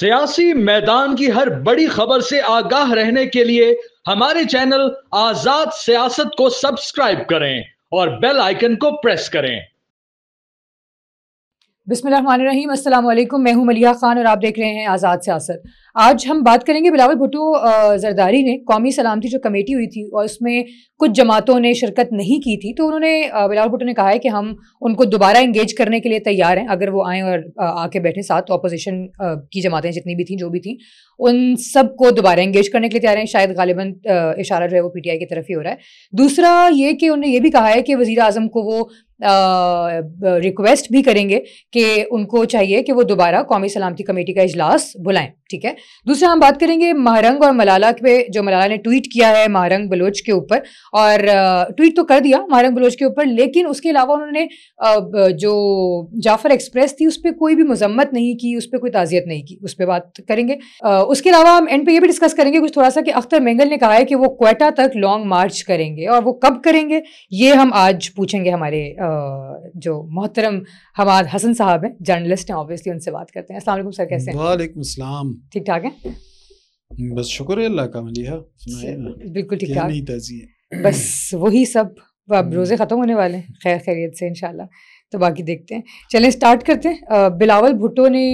سیاسی میدان کی ہر بڑی خبر سے آگاہ رہنے کے لیے ہمارے چینل آزاد سیاست کو سبسکرائب کریں اور بیل آئیکن کو پریس کریں۔ بسم اللہ الرحمن الرحیم، السلام علیکم، میں ہوں ملیحہ خان اور آپ دیکھ رہے ہیں آزاد سیاست۔ آج ہم بات کریں گے بلاول بھٹو زرداری نے قومی سلامتی جو کمیٹی ہوئی تھی اور اس میں کچھ جماعتوں نے شرکت نہیں کی تھی، تو انہوں نے بلاول بھٹو نے کہا ہے کہ ہم ان کو دوبارہ انگیج کرنے کے لیے تیار ہیں، اگر وہ آئیں اور آ کے بیٹھیں ساتھ اپوزیشن کی جماعتیں جتنی بھی تھیں جو بھی تھیں ان سب کو دوبارہ انگیج کرنے کے لیے تیار ہیں۔ شاید غالباً اشارہ جو ہے وہ پی ٹی آئی کی طرف ہی ہو رہا ہے۔ دوسرا یہ کہ انہوں نے یہ بھی کہا ہے کہ وزیر اعظم کو وہ ریکویسٹ بھی کریں گے کہ ان کو چاہیے کہ وہ دوبارہ قومی سلامتی کمیٹی کا اجلاس بلائیں، ٹھیک ہے۔ دوسرا ہم بات کریں گے مہرنگ اور ملالہ پہ، جو ملالہ نے ٹویٹ کیا ہے مہرنگ بلوچ کے اوپر، اور ٹویٹ تو کر دیا مہرنگ بلوچ کے اوپر، لیکن اس کے علاوہ انہوں نے جو جعفر ایکسپریس تھی اس پہ کوئی بھی مذمت نہیں کی، اس پہ کوئی تعزیت نہیں کی، اس پہ بات کریں گے۔ اس کے علاوہ ہم اینڈ پہ یہ بھی ڈسکس کریں گے کچھ تھوڑا سا کہ اختر مینگل نے کہا ہے کہ وہ کوئٹہ تک لانگ مارچ کریں گے، اور وہ کب کریں گے یہ ہم آج پوچھیں گے ہمارے جو محترم حماد حسن صاحب ہیں، جرنلسٹ ہیں، اوبویسلی ان سے بات کرتے ہیں۔ السلام علیکم سر، کیسے ہیں؟ وعلیکم السلام، ٹھیک ٹھاک ہیں؟ بس شکر ہے اللہ کا۔ ملیحہ بالکل ٹھیک ٹھاک، نہیں تعزیہ، بس وہی سب، اب روزے ختم ہونے والے ہیں خیر خیریت سے انشاءاللہ، تو باقی دیکھتے ہیں۔ چلیں اسٹارٹ کرتے ہیں۔ بلاول بھٹو نے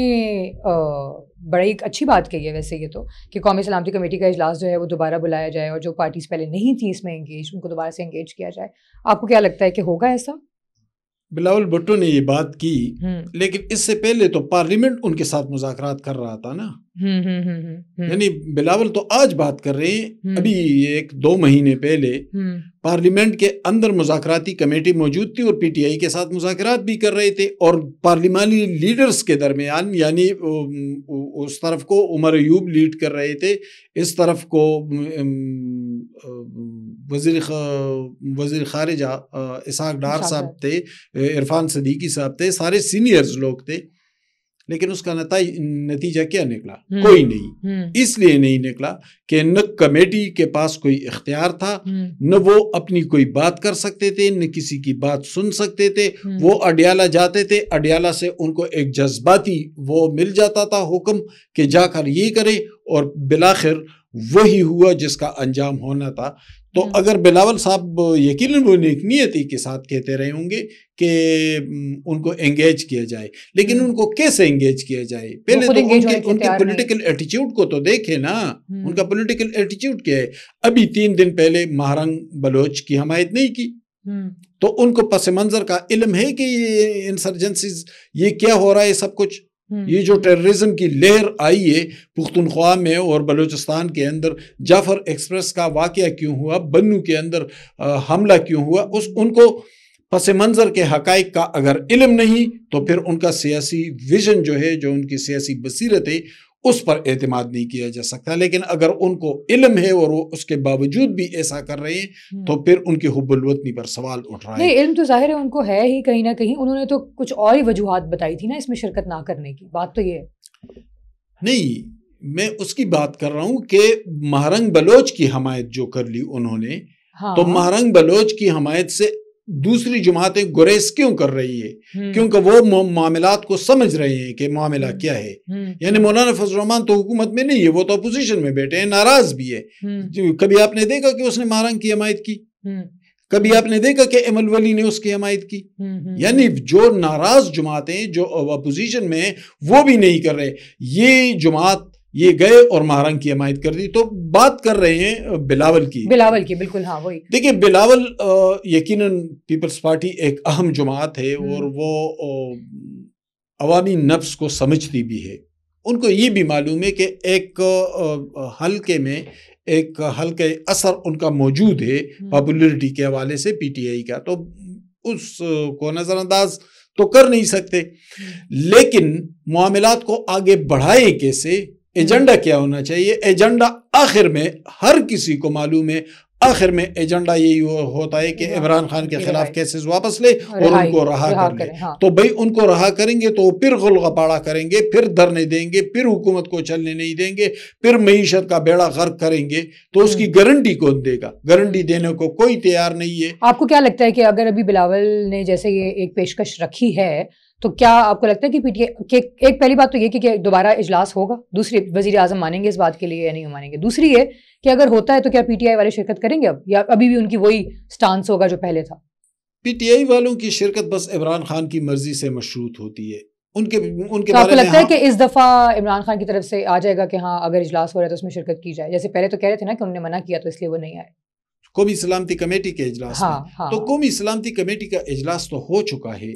بڑا ایک اچھی بات کہی ہے ویسے یہ تو، کہ قومی سلامتی کمیٹی کا اجلاس جو ہے وہ دوبارہ بلایا جائے، اور جو پارٹیز پہلے نہیں تھیں اس میں انگیج ان کو دوبارہ سے انگیج کیا جائے۔ آپ کو کیا لگتا ہے کہ ہوگا ایسا؟ بلاول بھٹو نے یہ بات کی، لیکن اس سے پہلے تو پارلیمنٹ ان کے ساتھ مذاکرات کر رہا تھا نا، یعنی بلاول تو آج بات کر رہے ہیں، ابھی ایک دو مہینے پہلے پارلیمنٹ کے اندر مذاکراتی کمیٹی موجود تھی اور پی ٹی آئی کے ساتھ مذاکرات بھی کر رہے تھے، اور پارلیمانی لیڈرز کے درمیان، یعنی اس طرف کو عمر ایوب لیڈ کر رہے تھے، اس طرف کو وزیر خارجہ اسحاق ڈار صاحب تھے، عرفان صدیقی صاحب تھے، سارے سینئرز لوگ تھے، لیکن اس کا نتیجہ کیا نکلا؟ کوئی نہیں۔ اس لیے نہیں نکلا کہ نہ کمیٹی کے پاس کوئی اختیار تھا، نہ وہ اپنی کوئی بات کر سکتے تھے، نہ کسی کی بات سن سکتے تھے۔ وہ اڈیالہ جاتے تھے، اڈیالہ سے ان کو ایک جذباتی وہ مل جاتا تھا حکم کہ جا کر یہ کرے، اور بالآخر وہی ہوا جس کا انجام ہونا تھا۔ تو اگر بلاول صاحب یقیناً وہ نیک نیتی کے ساتھ کہتے رہے ہوں گے کہ ان کو انگیج کیا جائے، لیکن ان کو کیسے انگیج کیا جائے؟ پہلے تو ان کے پولیٹیکل ایٹیچیوڈ کو تو دیکھیں نا، ان کا پولیٹیکل ایٹیچیوڈ کیا ہے۔ ابھی 3 دن پہلے مہرنگ بلوچ کی حمایت نہیں کی، تو ان کو پس منظر کا علم ہے کہ یہ انسرجنسیز، یہ کیا ہو رہا ہے سب کچھ۔ یہ جو ٹیررزم کی لہر آئی ہے پختونخوا میں اور بلوچستان کے اندر، جعفر ایکسپریس کا واقعہ کیوں ہوا، بنو کے اندر حملہ کیوں ہوا، ان کو پس منظر کے حقائق کا اگر علم نہیں تو پھر ان کا سیاسی ویژن جو ہے، جو ان کی سیاسی بصیرت ہے، اس پر اعتماد نہیں کیا جا سکتا۔ لیکن اگر ان کو علم ہے اور وہ اس کے باوجود بھی ایسا کر رہے ہیں تو پھر ان کے حب الوطنی پر سوال اٹھ رہا ہے۔ نہیں، علم تو ظاہر ہے ان کو ہے ہی کہیں نہ کہیں، انہوں نے تو کچھ اور ہی وجوہات بتائی تھی نا اس میں شرکت نہ کرنے کی، بات تو یہ ہے۔ نہیں، میں اس کی بات کر رہا ہوں کہ مہرنگ بلوچ کی حمایت جو کر لی انہوں نے، تو مہرنگ بلوچ کی حمایت سے دوسری جماعتیں گریز کیوں کر رہی ہے؟ کیونکہ وہ معاملات کو سمجھ رہے ہیں کہ معاملہ کیا ہے۔ یعنی مولانا فضل الرحمان تو حکومت میں نہیں ہے، وہ تو اپوزیشن میں بیٹھے ہیں، ناراض بھی ہے۔ کبھی آپ نے دیکھا کہ اس نے مہرنگ کی حمایت کی؟ کبھی آپ نے دیکھا کہ ایم الولی نے اس کی حمایت کی؟ یعنی جو ناراض جماعتیں جو اپوزیشن میں ہیں وہ بھی نہیں کر رہے، یہ جماعت یہ گئے اور مہرنگ کی حمایت کر دی۔ تو بات کر رہے ہیں بلاول کی، بالکل، ہاں وہی۔ دیکھیں بلاول یقیناً پیپلز پارٹی ایک اہم جماعت ہے اور وہ عوامی نفس کو سمجھتی بھی ہے۔ ان کو یہ بھی معلوم ہے کہ ایک حلقے میں ایک حلقہ اثر ان کا موجود ہے پاپولیرٹی کے حوالے سے، پی ٹی آئی کا، تو اس کو نظر انداز تو کر نہیں سکتے۔ لیکن معاملات کو آگے بڑھائے کیسے؟ ایجنڈا کیا ہونا چاہیے؟ ایجنڈا آخر میں ہر کسی کو معلوم ہے، آخر میں ایجنڈا یہی ہوتا ہے کہ عمران خان کے خلاف کیسز واپس لے اور ان کو رہا کر لے۔ تو بھائی ان کو رہا کریں گے تو پھر غلغپاڑا کریں گے، پھر دھرنے دیں گے، پھر حکومت کو چلنے نہیں دیں گے، پھر معیشت کا بیڑا غرق کریں گے، تو اس کی گارنٹی کون دے گا؟ گارنٹی دینے کو کوئی تیار نہیں ہے۔ آپ کو کیا لگتا ہے کہ اگر ابھی بلاول نے جیسے یہ ایک پیشکش رکھی ہے تو کیا آپ کو لگتا ہے کہ پی ٹی آئی ایک پہلی بات تو یہ کہ دوبارہ اجلاس ہوگا، دوسری وزیر اعظم مانیں گے اس بات کے لیے یا نہیں مانیں گے، دوسری یہ کہ اگر ہوتا ہے تو کیا پی ٹی آئی والے شرکت کریں گے اب، یا ابھی بھی ان کی وہی سٹانس ہوگا جو پہلے تھا؟ پی ٹی آئی والوں کی شرکت بس عمران خان کی مرضی سے مشروط ہوتی ہے. ان کے تو آپ کو لگتا ہے کہ اس دفعہ عمران خان کی طرف سے آ جائے گا کہ ہاں اگر اجلاس ہو رہا ہے تو اس میں شرکت کی جائے، جیسے پہلے تو کہہ رہے تھے نا کہ انہوں نے منع کیا تو اس لیے وہ نہیں آئے قومی سلامتی کمیٹی کے اجلاس میں؟ تو قومی سلامتی کمیٹی کا اجلاس تو ہو چکا ہے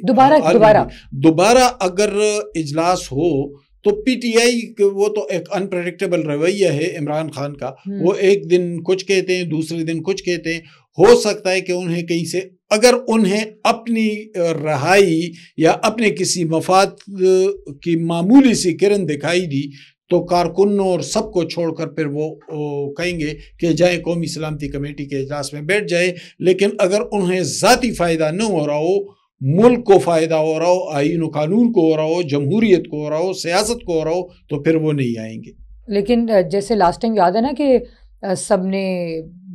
دوبارہ اگر اجلاس ہو تو پی ٹی آئی وہ تو ایک انپریڈکٹیبل رویہ ہے عمران خان کا. وہ ایک دن کچھ کہتے ہیں دوسرے دن کچھ کہتے ہیں. ہو سکتا ہے کہ انہیں کہیں سے اگر انہیں اپنی رہائی یا اپنے کسی مفاد کی معمولی سی کرن دکھائی دی تو کارکنوں اور سب کو چھوڑ کر پھر وہ کہیں گے کہ جائیں قومی سلامتی کمیٹی کے اجلاس میں بیٹھ جائے. لیکن اگر انہیں ذاتی فائدہ نہ ہو رہا ہو، ملک کو فائدہ ہو رہا ہو، آئین و قانون کو ہو رہا ہو، جمہوریت کو ہو رہا ہو، سیاست کو ہو رہا ہو، تو پھر وہ نہیں آئیں گے. لیکن جیسے لاسٹ ٹائم یاد ہے نا کہ سب نے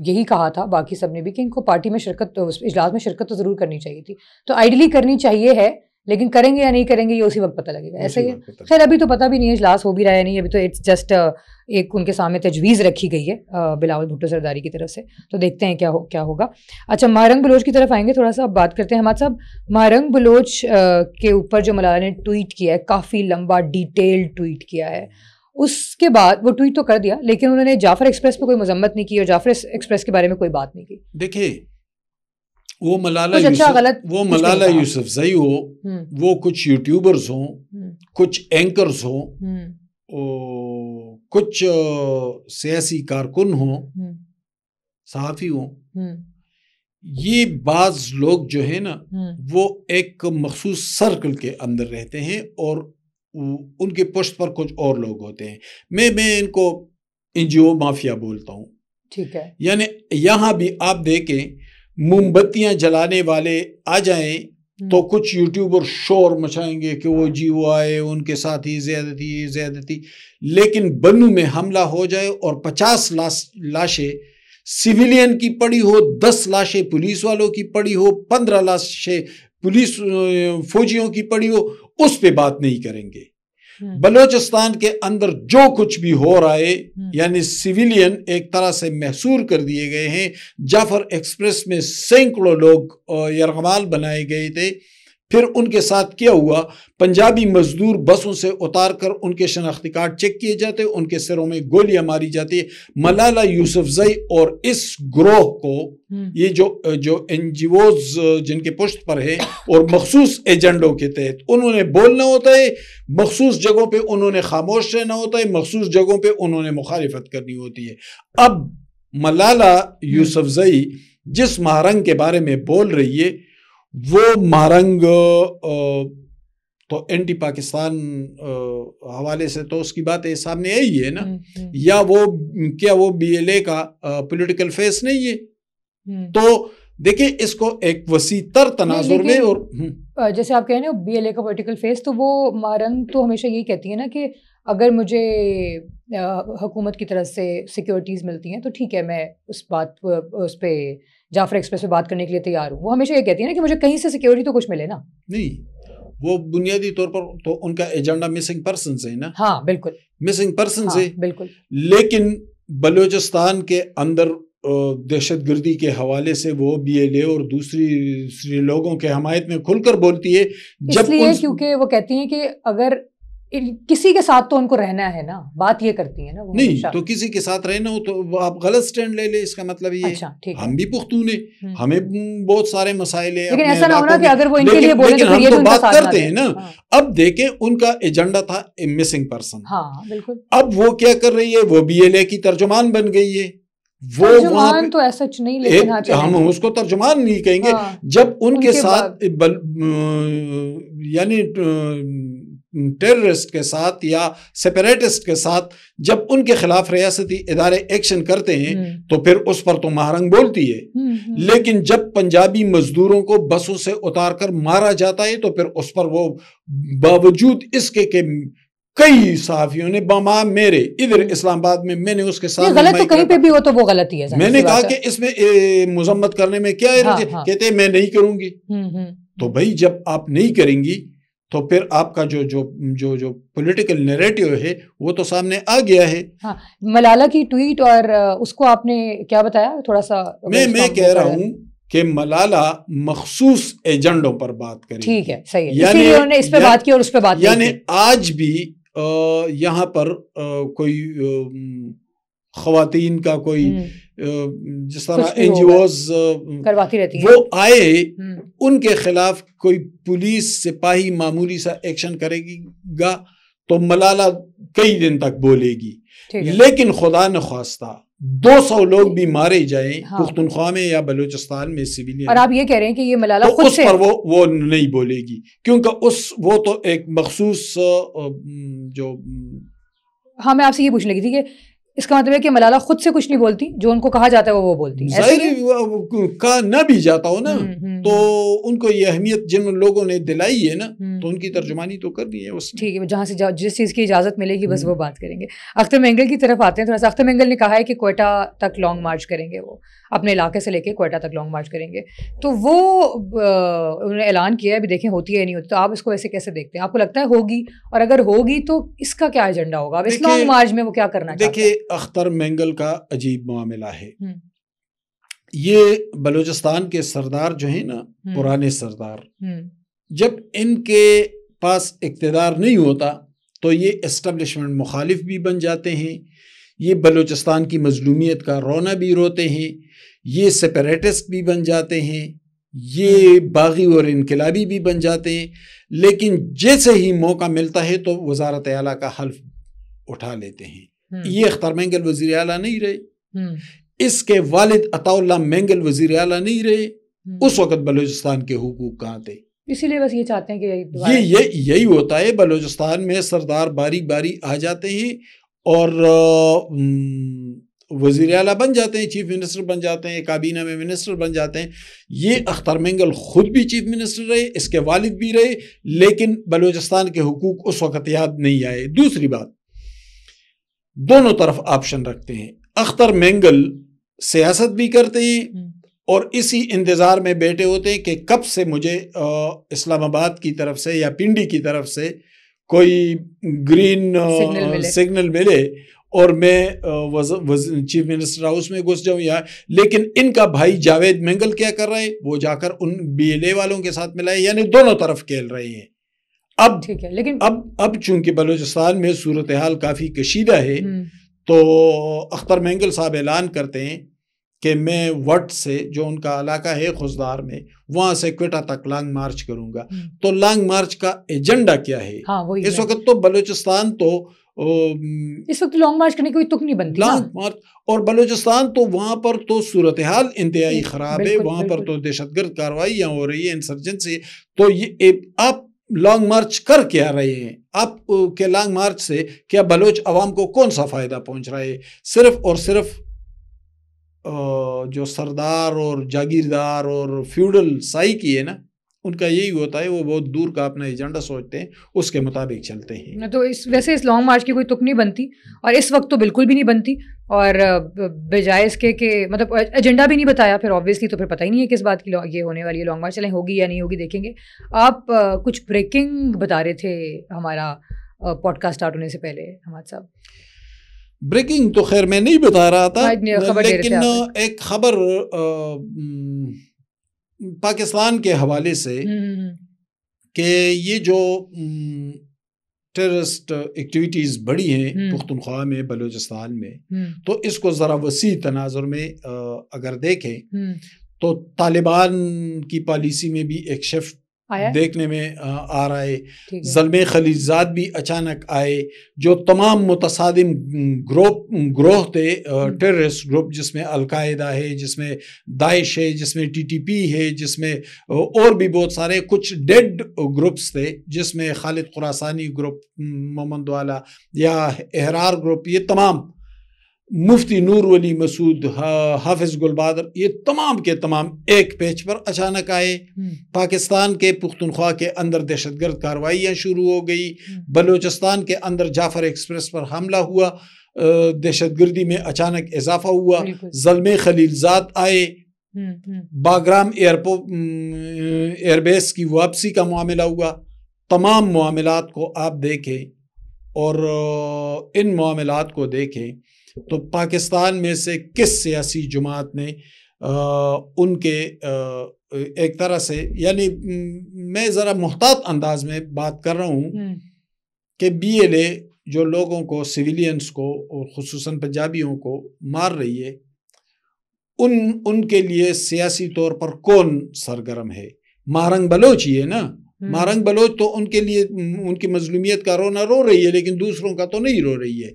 یہی کہا تھا، باقی سب نے بھی، کہ ان کو پارٹی میں شرکت، اجلاس میں شرکت تو ضرور کرنی چاہیے تھی. تو آئیڈلی کرنی چاہیے ہے، لیکن کریں گے یا نہیں کریں گے یہ اسی وقت پتہ لگے گا. ایسا ہی ہے. خیر ابھی تو پتہ بھی نہیں ہے اجلاس ہو بھی رہا ہے نہیں، ابھی تو اٹس جسٹ ایک ان کے سامنے تجویز رکھی گئی ہے بلاول بھٹو زرداری کی طرف سے. تو دیکھتے ہیں کیا ہوگا. اچھا مہارنگ بلوچ کی طرف آئیں گے تھوڑا سا، اب بات کرتے ہیں. حماد صاحب، مہارنگ بلوچ کے اوپر جو ملالہ نے ٹویٹ کیا ہے، کافی لمبا ڈیٹیلڈ ٹویٹ کیا ہے، اس کے بعد وہ ٹویٹ تو کر دیا لیکن انہوں نے جعفر ایکسپریس پہ کوئی مذمت نہیں کی اور جعفر ایکسپریس کے بارے میں کوئی بات نہیں کی. دیکھیں وہ ملالہ یوسف زئی ہو، وہ کچھ یوٹیوبرز ہوں، کچھ اینکرز ہوں، کچھ سیاسی کارکن ہوں، صحافی ہوں، یہ بعض لوگ جو ہے نا وہ ایک مخصوص سرکل کے اندر رہتے ہیں اور ان کے پشت پر کچھ اور لوگ ہوتے ہیں. میں ان کو NGO مافیا بولتا ہوں. ٹھیک ہے. یعنی یہاں بھی آپ دیکھیں موم بتیاں جلانے والے آ جائیں تو کچھ یوٹیوبر شور مچائیں گے کہ وہ آئے ان کے ساتھ ہی زیادتی، لیکن بنو میں حملہ ہو جائے اور 50 لاشیں سویلین کی پڑی ہو، 10 لاشیں پولیس والوں کی پڑی ہو، 15 لاشیں پولیس فوجیوں کی پڑی ہو، اس پہ بات نہیں کریں گے. بلوچستان کے اندر جو کچھ بھی ہو رہا ہے یعنی سویلین ایک طرح سے محصور کر دیے گئے ہیں. جعفر ایکسپریس میں سینکڑوں لوگ یرغمال بنائے گئے تھے. پھر ان کے ساتھ کیا ہوا، پنجابی مزدور بسوں سے اتار کر ان کے شناختی کارڈ چیک کیے جاتے، ان کے سروں میں گولیاں ماری جاتی. ملالہ یوسفزئی اور اس گروہ کو یہ جو NGOز جن کے پشت پر ہے اور مخصوص ایجنڈوں کے تحت انہوں نے بولنا ہوتا ہے، مخصوص جگہوں پہ انہوں نے خاموش رہنا ہوتا ہے، مخصوص جگہوں پہ انہوں نے مخالفت کرنی ہوتی ہے. اب ملالہ یوسفزئی جس مہارنگ کے بارے میں بول رہی ہے وہ مہارنگ تو اینٹی پاکستان حوالے سے تو اس کی باتیں سامنے آئی ہے نا، یا کیا وہ BLA کا پولیٹیکل فیس نہیں ہے؟ تو دیکھیں اس کو ایک وسیع تر تناظر میں، اور جیسے آپ کہہ رہے ہیں BLA کا پولیٹیکل فیس، تو وہ مہارنگ تو ہمیشہ یہی کہتی ہے نا کہ اگر مجھے حکومت کی طرف سے سیکیورٹیز ملتی ہیں تو ٹھیک ہے، میں اس پہ جعفر ایکسپریس پہ بات کرنے کے لیے تیار ہوں. وہ ہمیشہ یہ کہتی ہے نا کہ مجھے کہیں سے سیکیورٹی تو کچھ ملے نا. نہیں، وہ بنیادی طور پر تو ان کا ایجنڈا مسنگ پرسنز ہے نا. ہاں بالکل مسنگ پرسنز ہے بالکل. لیکن بلوچستان کے اندر دہشت گردی کے حوالے سے وہ BLA اور دوسری لوگوں کے حمایت میں کھل کر بولتی ہے. اس لیے کیونکہ وہ کہتی ہیں کہ اگر کسی کے ساتھ تو ان کو رہنا ہے نا، بات یہ کرتی ہیں نا. نہیں تو کسی کے ساتھ رہنا ہو تو آپ غلط سٹینڈ لے لیں، اس کا مطلب یہ ہم بھی پختون ہیں، ہمیں بہت سارے مسائل ہیں، لیکن ایسا نہ ہونا کہ اگر وہ ان کے لیے بولیں تو ہم تو بات کرتے ہیں نا. اب دیکھیں ان کا ایجنڈا تھا مسنگ پرسن. ہاں بالکل. اب وہ کیا کر رہی ہے، وہ BLA کی ترجمان بن گئی ہے. وہ ترجمان تو ایسا نہیں، لیکن ہم اس کو ترجمان نہیں کہیں گے. جب ان کے ساتھ یعنی ٹیررسٹ کے ساتھ یا سیپریٹسٹ کے ساتھ جب ان کے خلاف ریاستی ادارے ایکشن کرتے ہیں تو پھر اس پر تو مہارنگ بولتی ہے. لیکن جب پنجابی مزدوروں کو بسوں سے اتار کر مارا جاتا ہے تو پھر اس پر وہ باوجود اس کے کہ کئی صحافیوں نے میرے ادھر اسلام آباد میں نے اس کے ساتھ غلط تو کہیں پہ بھی ہو تو وہ غلطی ہے. میں نے کہا کہ اس میں مذمت کرنے میں کیا ہے، کہتے ہیں میں نہیں کروں گی. تو بھائی جب آپ نہیں کریں گی تو پھر آپ کا جو پولیٹیکل نیریٹو ہے وہ تو سامنے آ گیا ہے. ہاں ملالہ کی ٹویٹ اور اس کو آپ نے کیا بتایا تھوڑا سا؟ میں کہہ رہا ہوں کہ ملالہ مخصوص ایجنڈوں پر بات کرے. ٹھیک ہے صحیح ہے، اسی لیے انہوں نے اس پہ بات کی اور اس پہ بات کی. یعنی آج بھی یہاں پر کوئی خواتین کا کوئی جس طرح این جی اوز کرواتی رہتی وہ آئے ان کے خلاف کوئی پولیس سپاہی معمولی سا ایکشن کرے گا تو ملالہ کئی دن تک بولے گی. لیکن خدا نخواستہ 200 لوگ بھی مارے جائیں پختونخوا میں یا بلوچستان میں سویلین، اور آپ یہ کہہ رہے ہیں کہ یہ ملالہ تو خود اس سے پر وہ نہیں بولے گی، کیونکہ وہ تو ایک مخصوص جو. ہاں میں آپ سے یہ پوچھنے لگی تھی کہ اس کا مطلب ہے کہ ملالہ خود سے کچھ نہیں بولتی، جو ان کو کہا جاتا ہے وہ بولتی ہے. ظاہر کہا نہ بھی جاتا ہو نا تو ان کو یہ اہمیت جن لوگوں نے دلائی ہے نا تو ان کی ترجمانی تو کرنی ہے اس. ٹھیک ہے، جہاں سے جس چیز کی اجازت ملے گی بس وہ بات کریں گے. اختر مینگل کی طرف آتے ہیں تھوڑا سا. اختر مینگل نے کہا ہے کہ کوئٹہ تک لانگ مارچ کریں گے، وہ اپنے علاقے سے لے کے کوئٹہ تک لانگ مارچ کریں گے. تو وہ انہوں نے اعلان کیا ہے، ابھی دیکھیں ہوتی ہے یا نہیں ہوتی. تو آپ اس کو ویسے کیسے دیکھتے ہیں؟ آپ کو لگتا ہے ہوگی؟ اور اگر ہوگی تو اس کا کیا ایجنڈا ہوگا؟ اب اس لانگ مارچ میں وہ کیا کرنا چاہتے ہیں؟ دیکھیے اختر مینگل کا عجیب معاملہ ہے. یہ بلوچستان کے سردار جو ہیں نا، پرانے سردار، جب ان کے پاس اقتدار نہیں ہوتا تو یہ اسٹیبلشمنٹ مخالف بھی بن جاتے ہیں، یہ بلوچستان کی مظلومیت کا رونا بھی روتے ہیں، یہ سیپریٹسٹ بھی بن جاتے ہیں، یہ باغی اور انقلابی بھی بن جاتے ہیں. لیکن جیسے ہی موقع ملتا ہے تو وزارت اعلیٰ کا حلف اٹھا لیتے ہیں. یہ اختر مینگل وزیر اعلیٰ نہیں رہے، اس کے والد عطا اللہ مینگل وزیر اعلیٰ نہیں رہے. اس وقت بلوچستان کے حقوق کہاں تھے؟ اسی لیے بس یہ چاہتے ہیں کہ یہی ہوتا ہے. بلوچستان میں سردار باری باری آ جاتے ہیں اور وزیر اعلیٰ بن جاتے ہیں، چیف منسٹر بن جاتے ہیں، کابینہ میں منسٹر بن جاتے ہیں. یہ اختر مینگل خود بھی چیف منسٹر رہے، اس کے والد بھی رہے، لیکن بلوچستان کے حقوق اس وقت یاد نہیں آئے. دوسری بات، دونوں طرف آپشن رکھتے ہیں. اختر مینگل سیاست بھی کرتے ہیں اور اسی انتظار میں بیٹھے ہوتے ہیں کہ کب سے مجھے اسلام آباد کی طرف سے یا پنڈی کی طرف سے کوئی گرین سگنل ملے اور میں چیف منسٹر ہاؤس میں گھس جاؤں. یا لیکن ان کا بھائی جاوید مینگل کیا کر رہا ہے؟ وہ جا کر ان بی ایل اے والوں کے ساتھ ملا ہے، یعنی دونوں طرف کھیل رہے ہیں. اب ٹھیک ہے، لیکن اب چونکہ بلوچستان میں صورتحال کافی کشیدہ ہے تو اختر مینگل صاحب اعلان کرتے ہیں کہ میں وٹ سے جو ان کا علاقہ ہے خوزدار میں، وہاں سے کوئٹہ تک لانگ مارچ کروں گا. تو لانگ مارچ کا ایجنڈا کیا ہے؟ اس وقت تو بلوچستان تو اس وقت لانگ مارچ کرنے کی کوئی تک نہیں بنتی لانگ مارچ، اور بلوچستان تو وہاں پر تو صورتحال انتہائی خراب ہے، وہاں پر تو دہشت گرد کارروائیاں ہو رہی ہیں، انسرجنسی. تو یہ آپ لانگ مارچ کر کیا رہے ہیں؟ آپ کے لانگ مارچ سے کیا بلوچ عوام کو کون سا فائدہ پہنچ رہا ہے؟ صرف اور صرف جو سردار اور جاگیردار اور فیوڈل سائی کی ہے نا، ان کا یہی ہوتا ہے، وہ بہت دور کا اپنا ایجنڈا سوچتے ہیں، اس کے مطابق چلتے ہیں. تو ویسے اس لانگ مارچ کی کوئی تک نہیں بنتی، اور اس وقت تو بالکل بھی نہیں بنتی. اور بجائے اس کے کہ مطلب ایجنڈا بھی نہیں بتایا، پھر آبویسلی تو پھر پتہ ہی نہیں ہے کس بات کی یہ ہونے والی ہے لانگ مارچ. چلیں ہوگی یا نہیں ہوگی دیکھیں گے. آپ کچھ بریکنگ بتا رہے تھے ہمارا پوڈ کاسٹ اسٹارٹ ہونے سے پہلے حماد صاحب. بریکنگ تو خیر میں نہیں بتا رہا تھا، لیکن ایک خبر پاکستان کے حوالے سے کہ یہ جو ٹیررسٹ ایکٹیویٹیز بڑی ہیں پختونخوا میں، بلوچستان میں، تو اس کو ذرا وسیع تناظر میں اگر دیکھیں تو طالبان کی پالیسی میں بھی ایک شفٹ دیکھنے میں آ رہا ہے. زلمے خلیلزاد بھی اچانک آئے، جو تمام متصادم گروہ تھے، ٹیررسٹ گروپ، جس میں القاعدہ ہے، جس میں داعش ہے، جس میں ٹی ٹی پی ہے، جس میں اور بھی بہت سارے کچھ ڈیڈ گروپس تھے، جس میں خالد خراسانی گروپ، مومند والا یا احرار گروپ، یہ تمام، مفتی نور ولی مسعود، حافظ گل بہادر، یہ تمام کے تمام ایک پیچ پر اچانک آئے. پاکستان کے پختونخوا کے اندر دہشت گرد کارروائیاں شروع ہو گئی. بلوچستان کے اندر جعفر ایکسپریس پر حملہ ہوا، دہشت گردی میں اچانک اضافہ ہوا. زلمے خلیلزاد آئے، باگرام ایئر بیس کی واپسی کا معاملہ ہوا. تمام معاملات کو آپ دیکھیں اور ان معاملات کو دیکھیں تو پاکستان میں سے کس سیاسی جماعت نے ان کے ایک طرح سے، یعنی میں ذرا محتاط انداز میں بات کر رہا ہوں کہ بی ایل اے جو لوگوں کو، سویلینز کو اور خصوصاً پنجابیوں کو مار رہی ہے، ان کے لیے سیاسی طور پر کون سرگرم ہے؟ مہرنگ بلوچ ہی ہے نا. مہرنگ بلوچ تو ان کے لیے ان کی مظلومیت کا رونا رو رہی ہے، لیکن دوسروں کا تو نہیں رو رہی ہے.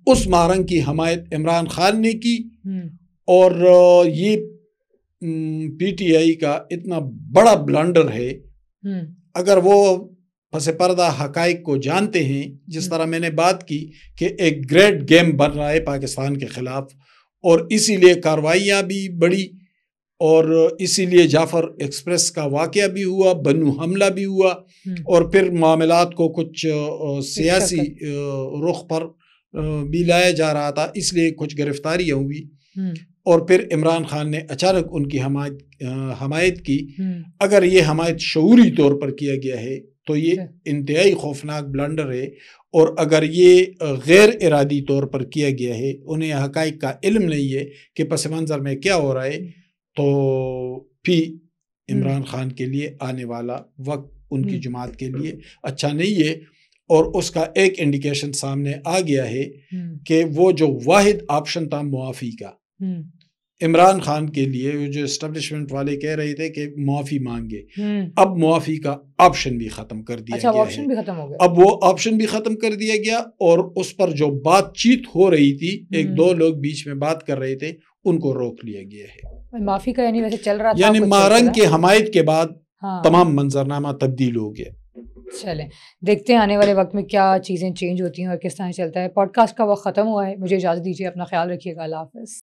اس مہرنگ کی حمایت عمران خان نے کی، اور یہ پی ٹی آئی کا اتنا بڑا بلنڈر ہے. اگر وہ پس پردہ حقائق کو جانتے ہیں، جس طرح میں نے بات کی کہ ایک گریٹ گیم بن رہا ہے پاکستان کے خلاف، اور اسی لیے کارروائیاں بھی بڑھی، اور اسی لیے جعفر ایکسپریس کا واقعہ بھی ہوا، بنو حملہ بھی ہوا، اور پھر معاملات کو کچھ سیاسی رخ پر بھی لایا جا رہا تھا، اس لیے کچھ گرفتاریاں ہوئی، اور پھر عمران خان نے اچانک ان کی حمایت کی. اگر یہ حمایت شعوری طور پر کیا گیا ہے تو یہ انتہائی خوفناک بلنڈر ہے، اور اگر یہ غیر ارادی طور پر کیا گیا ہے، انہیں حقائق کا علم نہیں ہے کہ پس منظر میں کیا ہو رہا ہے، تو بھی عمران خان کے لیے آنے والا وقت ان کی جماعت کے لیے اچھا نہیں ہے. اور اس کا ایک انڈیکیشن سامنے آ گیا ہے کہ وہ جو واحد آپشن تھا معافی کا عمران خان کے لیے، جو اسٹیبلشمنٹ والے کہہ رہے تھے کہ معافی مانگے، اب معافی کا آپشن بھی ختم کر دیا گیا ہے. اب وہ آپشن بھی ختم کر دیا گیا، اور اس پر جو بات چیت ہو رہی تھی، ایک دو لوگ بیچ میں بات کر رہے تھے، ان کو روک لیا گیا ہے. معافی کا یعنی ویسے چل رہا تھا، یعنی مہرنگ کے حمایت کے بعد تمام منظرنامہ تبدیل ہو گیا. چلیں دیکھتے ہیں آنے والے وقت میں کیا چیزیں چینج ہوتی ہیں اور کس طرح چلتا ہے. پوڈ کاسٹ کا وقت ختم ہوا ہے، مجھے اجازت دیجیے، اپنا خیال رکھیے گا. اللہ حافظ.